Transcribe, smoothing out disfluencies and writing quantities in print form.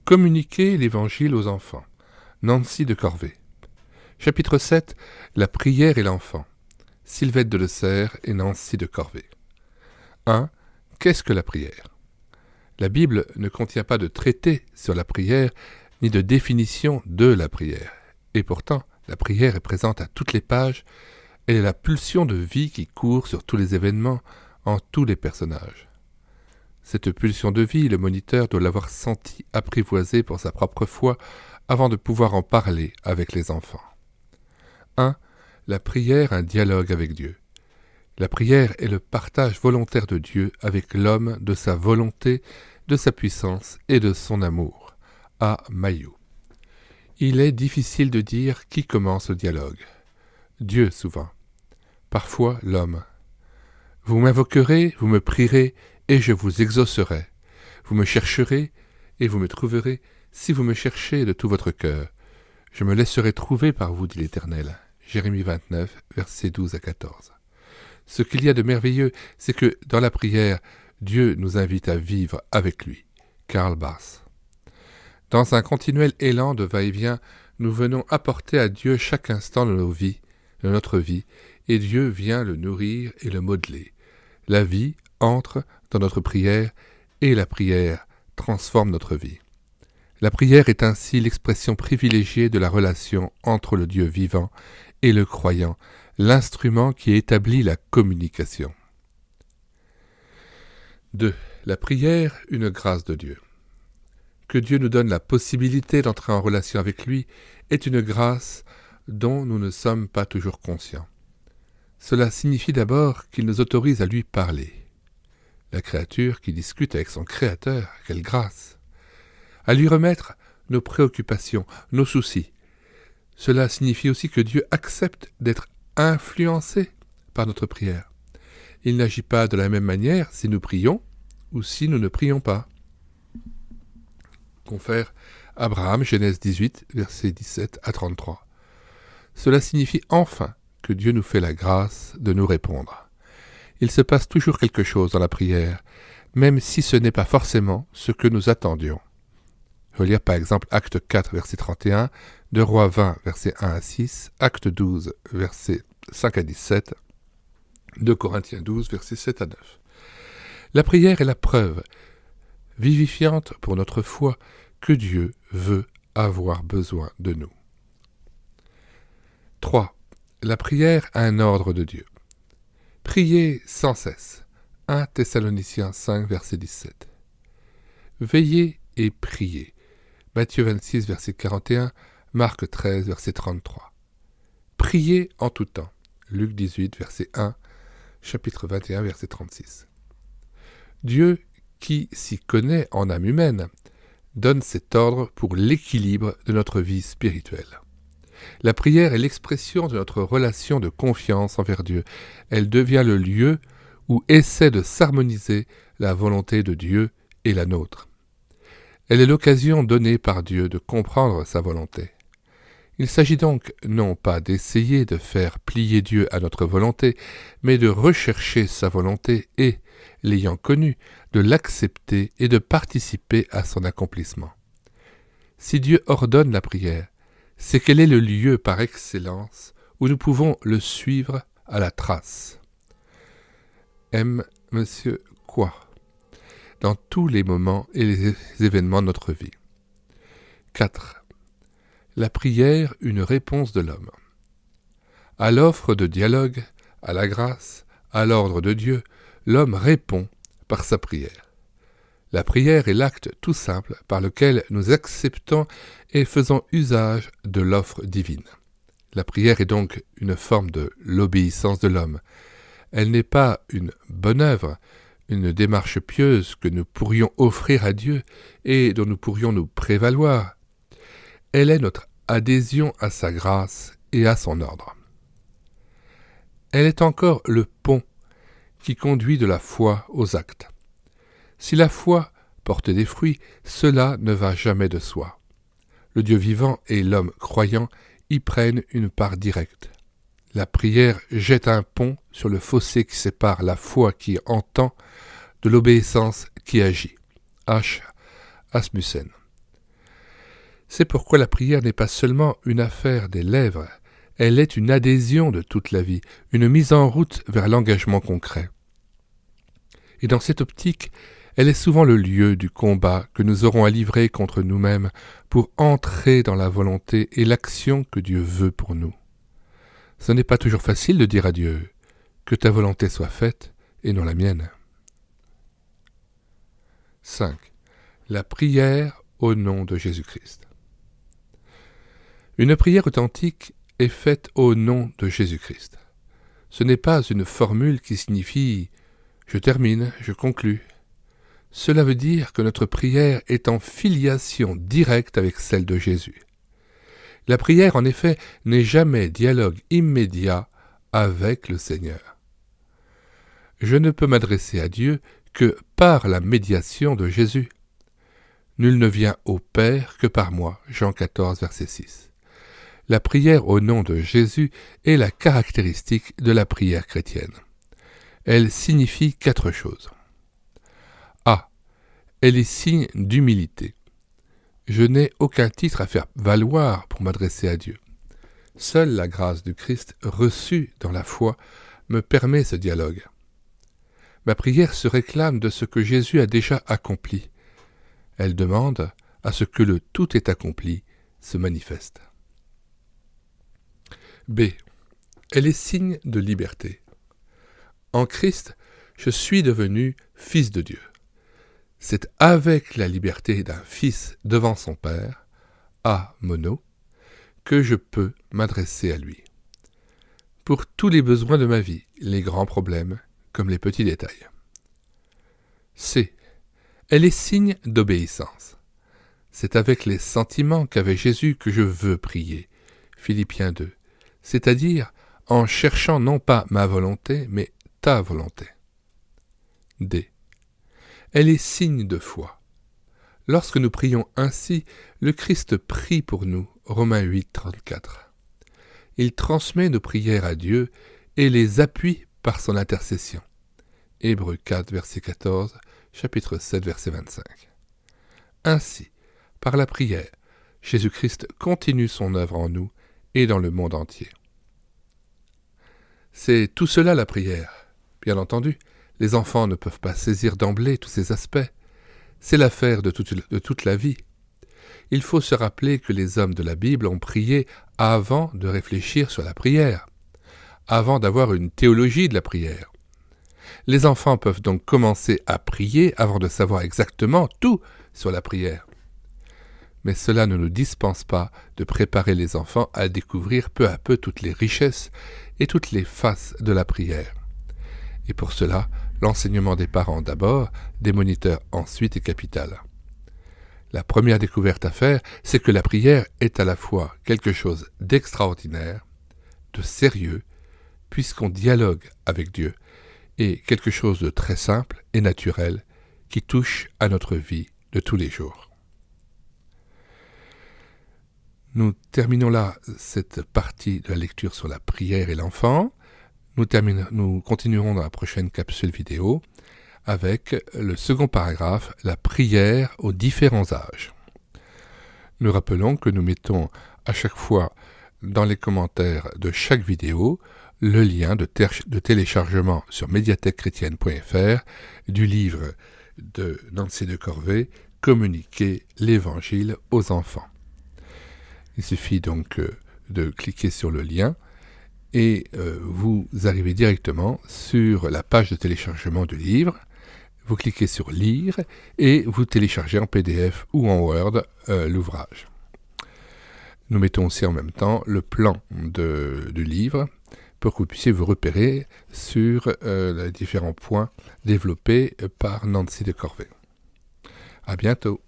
Communiquer l'Évangile aux enfants. Nancy de Corvée. Chapitre 7. La prière et l'enfant. Sylvette de Le Serre et Nancy de Corvée. 1. Qu'est-ce que la prière? La Bible ne contient pas de traité sur la prière, ni de définition de la prière. Et pourtant, la prière est présente à toutes les pages. Elle est la pulsion de vie qui court sur tous les événements, en tous les personnages. Cette pulsion de vie, le moniteur doit l'avoir sentie apprivoisée pour sa propre foi avant de pouvoir en parler avec les enfants. 1. La prière, un dialogue avec Dieu. La prière est le partage volontaire de Dieu avec l'homme de sa volonté, de sa puissance et de son amour. A. Maillot. Il est difficile de dire qui commence le dialogue. Dieu souvent. Parfois l'homme. Vous m'invoquerez, vous me prierez, et je vous exaucerai. Vous me chercherez, et vous me trouverez, si vous me cherchez de tout votre cœur. Je me laisserai trouver par vous, dit l'Éternel. Jérémie 29, versets 12 à 14. Ce qu'il y a de merveilleux, c'est que, dans la prière, Dieu nous invite à vivre avec lui. Karl Barth. Dans un continuel élan de va-et-vient, nous venons apporter à Dieu chaque instant de nos vies, de notre vie, et Dieu vient le nourrir et le modeler. La vie entre dans notre prière, et la prière transforme notre vie. La prière est ainsi l'expression privilégiée de la relation entre le Dieu vivant et le croyant, l'instrument qui établit la communication. 2. La prière, une grâce de Dieu. Que Dieu nous donne la possibilité d'entrer en relation avec lui est une grâce dont nous ne sommes pas toujours conscients. Cela signifie d'abord qu'il nous autorise à lui parler. La créature qui discute avec son Créateur, quelle grâce! À lui remettre nos préoccupations, nos soucis. Cela signifie aussi que Dieu accepte d'être influencé par notre prière. Il n'agit pas de la même manière si nous prions ou si nous ne prions pas. Confère Abraham, Genèse 18, versets 17 à 33. Cela signifie enfin que Dieu nous fait la grâce de nous répondre. Il se passe toujours quelque chose dans la prière, même si ce n'est pas forcément ce que nous attendions. Relire par exemple Acte 4, verset 31, 2 Rois 20, versets 1 à 6, Acte 12, versets 5 à 17, 2 Corinthiens 12, versets 7 à 9. La prière est la preuve vivifiante pour notre foi que Dieu veut avoir besoin de nous. 3. La prière a un ordre de Dieu. Priez sans cesse. 1 Thessaloniciens 5, verset 17. Veillez et priez. Matthieu 26, verset 41, Marc 13, verset 33. Priez en tout temps. Luc 18, verset 1, chapitre 21, verset 36. Dieu, qui s'y connaît en âme humaine, donne cet ordre pour l'équilibre de notre vie spirituelle. La prière est l'expression de notre relation de confiance envers Dieu. Elle devient le lieu où essaie de s'harmoniser la volonté de Dieu et la nôtre. Elle est l'occasion donnée par Dieu de comprendre sa volonté. Il s'agit donc non pas d'essayer de faire plier Dieu à notre volonté, mais de rechercher sa volonté et, l'ayant connue, de l'accepter et de participer à son accomplissement. Si Dieu ordonne la prière, c'est qu'elle est le lieu par excellence où nous pouvons le suivre à la trace. M. Monsieur Quoi dans tous les moments et les événements de notre vie. 4. La prière, une réponse de l'homme. À l'offre de dialogue, à la grâce, à l'ordre de Dieu, l'homme répond par sa prière. La prière est l'acte tout simple par lequel nous acceptons et faisons usage de l'offre divine. La prière est donc une forme de l'obéissance de l'homme. Elle n'est pas une bonne œuvre, une démarche pieuse que nous pourrions offrir à Dieu et dont nous pourrions nous prévaloir. Elle est notre adhésion à sa grâce et à son ordre. Elle est encore le pont qui conduit de la foi aux actes. Si la foi porte des fruits, cela ne va jamais de soi. Le Dieu vivant et l'homme croyant y prennent une part directe. La prière jette un pont sur le fossé qui sépare la foi qui entend de l'obéissance qui agit. H. Asmussen. C'est pourquoi la prière n'est pas seulement une affaire des lèvres, elle est une adhésion de toute la vie, une mise en route vers l'engagement concret. Et dans cette optique, elle est souvent le lieu du combat que nous aurons à livrer contre nous-mêmes pour entrer dans la volonté et l'action que Dieu veut pour nous. Ce n'est pas toujours facile de dire à Dieu « Que ta volonté soit faite et non la mienne ». 5. La prière au nom de Jésus-Christ. Une prière authentique est faite au nom de Jésus-Christ. Ce n'est pas une formule qui signifie « je termine, je conclus ». Cela veut dire que notre prière est en filiation directe avec celle de Jésus. La prière, en effet, n'est jamais dialogue immédiat avec le Seigneur. Je ne peux m'adresser à Dieu que par la médiation de Jésus. Nul ne vient au Père que par moi. Jean 14, verset 6. La prière au nom de Jésus est la caractéristique de la prière chrétienne. Elle signifie 4 choses. A. Elle est signe d'humilité. Je n'ai aucun titre à faire valoir pour m'adresser à Dieu. Seule la grâce du Christ reçue dans la foi me permet ce dialogue. Ma prière se réclame de ce que Jésus a déjà accompli. Elle demande à ce que le tout est accompli se manifeste. B. Elle est signe de liberté. En Christ, je suis devenu fils de Dieu. C'est avec la liberté d'un fils devant son Père, a mono, que je peux m'adresser à lui. Pour tous les besoins de ma vie, les grands problèmes comme les petits détails. C. Elle est signe d'obéissance. C'est avec les sentiments qu'avait Jésus que je veux prier. Philippiens 2. C'est-à-dire en cherchant non pas ma volonté, mais ta volonté. D. Elle est signe de foi. Lorsque nous prions ainsi, le Christ prie pour nous. Romains 8, 34. Il transmet nos prières à Dieu et les appuie par son intercession. Hébreux 4, verset 14, chapitre 7, verset 25. Ainsi, par la prière, Jésus-Christ continue son œuvre en nous et dans le monde entier. C'est tout cela la prière. Bien entendu, les enfants ne peuvent pas saisir d'emblée tous ces aspects. C'est l'affaire de toute la vie. Il faut se rappeler que les hommes de la Bible ont prié avant de réfléchir sur la prière, avant d'avoir une théologie de la prière. Les enfants peuvent donc commencer à prier avant de savoir exactement tout sur la prière. Mais cela ne nous dispense pas de préparer les enfants à découvrir peu à peu toutes les richesses et toutes les faces de la prière. Et pour cela, l'enseignement des parents d'abord, des moniteurs ensuite est capital. La première découverte à faire, c'est que la prière est à la fois quelque chose d'extraordinaire, de sérieux, puisqu'on dialogue avec Dieu, et quelque chose de très simple et naturel qui touche à notre vie de tous les jours. Nous terminons là cette partie de la lecture sur la prière et l'enfant. Nous continuerons dans la prochaine capsule vidéo avec le second paragraphe, la prière aux différents âges. Nous rappelons que nous mettons à chaque fois dans les commentaires de chaque vidéo le lien de téléchargement sur médiathèquechrétienne.fr du livre de Nancy de Corvée, Communiquer l'Évangile aux enfants. Il suffit donc de cliquer sur le lien et vous arrivez directement sur la page de téléchargement du livre. Vous cliquez sur « Lire » et vous téléchargez en PDF ou en Word l'ouvrage. Nous mettons aussi en même temps le plan du livre pour que vous puissiez vous repérer sur les différents points développés par Nancy de Corvée. À bientôt.